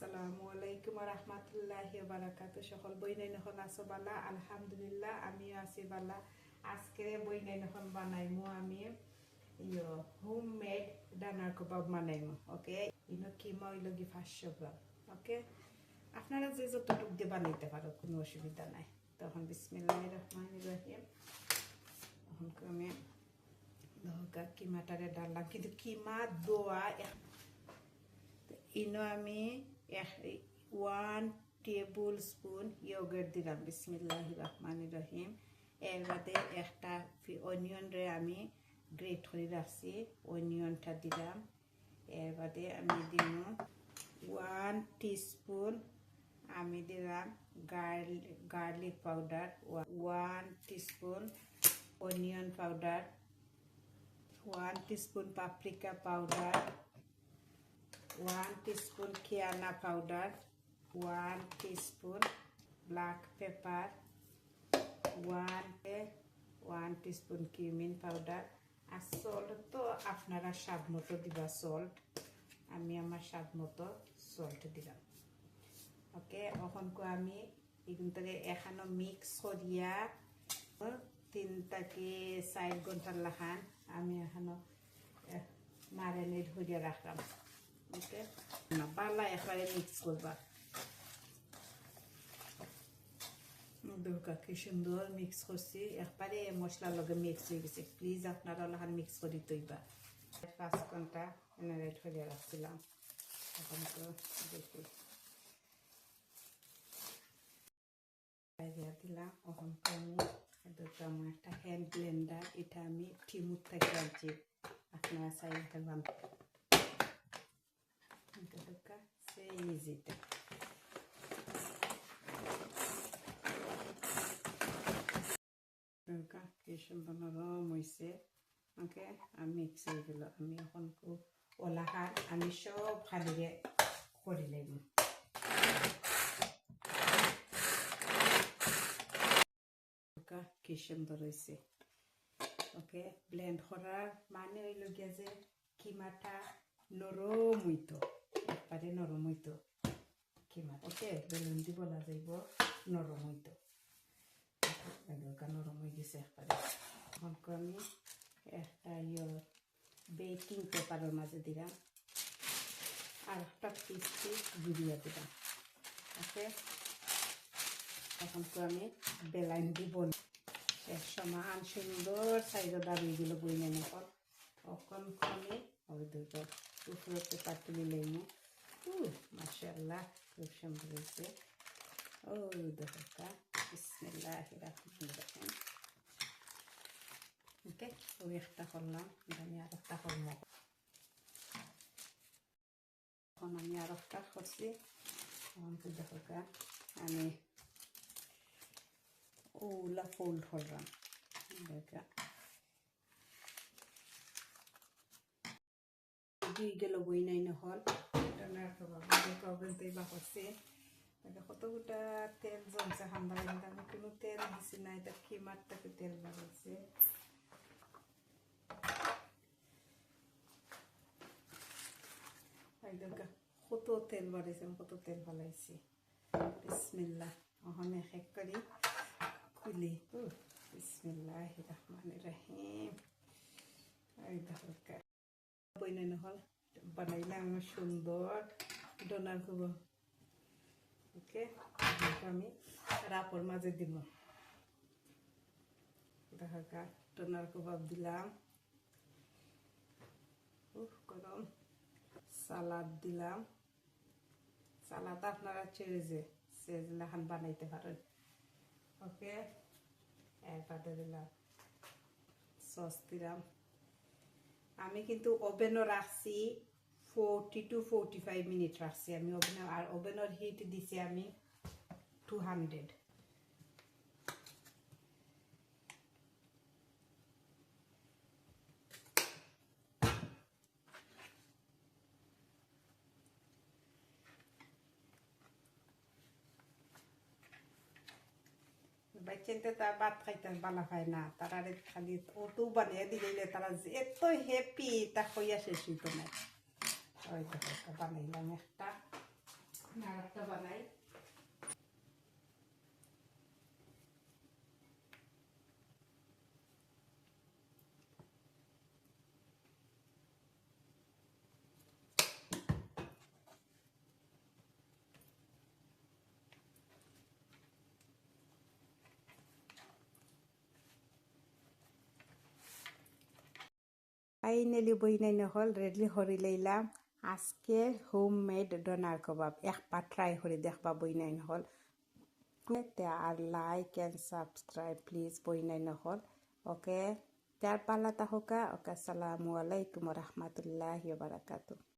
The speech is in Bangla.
আসসালামু আলাইকুম ওয়া রাহমাতুল্লাহি ওয়া বারাকাতুহু। সকল বইনাই নহল আছো বালা? আলহামদুলিল্লাহ আমিও আছি বালা। আজকে বইনাই নহল বানাইমু আমি হোমমেড ডানার কাবাব বানাইমু। ওকে, ইনো কিমা হইলগি 500 গ্রাম। ওকে, আপনারা যে যতটুকু দিয়ে বানাইতে পারো, কোনো অসুবিধা নাই। তখন বিসমিল্লাহির রহমানির রহিম। এখন আমি দহকা কিমাটারে ডাললাম, কিন্তু কিমা দোয়া ইনো আমি 1 টেবিল স্পুন ইয়োগার্ট দিলাম। বিসমিল্লাহির রহমানির রহিম। এর বাদে একটা অনিয়ন রে আমি গ্রেট করে রাখছি, অনিয়নটা দিলাম। এর বাদে আমি দিলাম 1 টিস্পুন আমি দিলাম garlic powder, 1 teaspoon onion powder, 1 teaspoon paprika powder, 1 teaspoon kiana powder, 1 teaspoon black pepper, 1 teaspoon cumin powder, আর সল্ট তো আপনারা স্বাদ মতো দিবা সল্ট। আমি আমার স্বাদ মতো সল্ট দিলাম। ওকে, এখন আমি এগুলো এখানো মিক্স করিয়া 3 থেকে 4 ঘন্টার লাখান আমি এখানো ম্যারিনেট করিয়া রাখলাম। ওকে, পালা একবারে মিক্স করবা। দুর্গা কি সুন্দর মিক্স করছি, একবারে মশলা লগে মিক্স হয়ে গেছে। প্লিজ আপনারা লাহান মিক্স করি তৈবা। 5 ঘন্টা ম্যারিনেট করে রাখছিলাম। এখন তো দেখি দিলাম। এখন আমি আমার একটা হ্যান্ড ব্লেন্ডার, এটা আমি টিমুর থেকে আনছি। আপনারা চাইলে খেলাম সেই ইজিটা। কি সুন্দর নরম হয়েছে। ওকে, আমি মিক্স হয়ে গেল। আমি এখন ওলাহার আমি সব খালিয়ে করে লাগব। কি সুন্দর হয়েছে। ওকে, ব্লেন্ড করার মানে হইল গিয়া যে কিমাটা নরম হইতো, একবারে নরম হইতো কিমা। ওকে, বেলুন দি বলা যাইব নরম হইতো। নরম হয়ে গেছে একবারে। এখন আমি একটা বেকিং পেপারের মাঝে দিলাম, আর একটা পিস গুড়িয়া দিলাম। ওকে, এখন আমি বেলাইন দিব এক সমান সুন্দর সাইজ দাঁড়িয়ে দিল বই নেন। এখন আমি ওই দুটো উপরে পেপার তুলে লইমু। মাশাআল্লাহ, খুব সুন্দর হয়েছে। ওই দেখা বিসমিল্লাহির রহমানির রহিম। ওকে, ওই একটা করলাম, আমি আর একটা করব। এখন আমি আর একটা করছি। দেখা আমি ওলা ফোল্ড করলাম। দেখা গেল বই নাই নহল বা করছে। কতগুটা তেল জমছে হান্ডা, কিন্তু আমি কোনো তেল দিছি না। এটা কিমার থেকে তেল বাড়াইছে। কত তেল বাড়াইছে, কত তেল বানাইছি। বিসমিল্লাহ। ওখানে এক করি খুলি। বিসমিল্লাহির রহমানির রহিম। এই দেখা বইনা নহল বানাইলাম সুন্দর ডোনার করবো। ওকে, আমি রাপর মাঝে দিব। দেখা ডোনার কাবাব দিলাম, গরম সালাদ দিলাম। সালাদ আপনারা চেজলাখান বানাইতে পারেন। ওকে, এরপরে দিলাম সস দিলাম। আমি কিন্তু ওভেনও রাখছি 40 to 45 মিনিট রাখছি আমি ওভেনে। আর ওভেনের হিট দিছি আমি 200। বাচ্চাতে তার ভাত খাইতে বালা খায় না, তারা খালি ওটু বানিয়ে দিলে তারা এত হ্যাপি তা হইয়া শেষ হইতো না। ওই বানাইলাম একটা আরেকটা বানাই। ফাইনালি বইনাই নহল রেডি হরি লইলাম আজকে হোমমেড ডোনার কাবাব একবার ট্রাই করে দেখবা বইনাই নহল আর লাইক এন্ড সাবস্ক্রাইব প্লিজ বইনাই নহল ওকে তার পাল্লা তাহকা ওকে আসসালামু আলাইকুম রহমতুল্লাহি ওয়া বারাকাতুহু।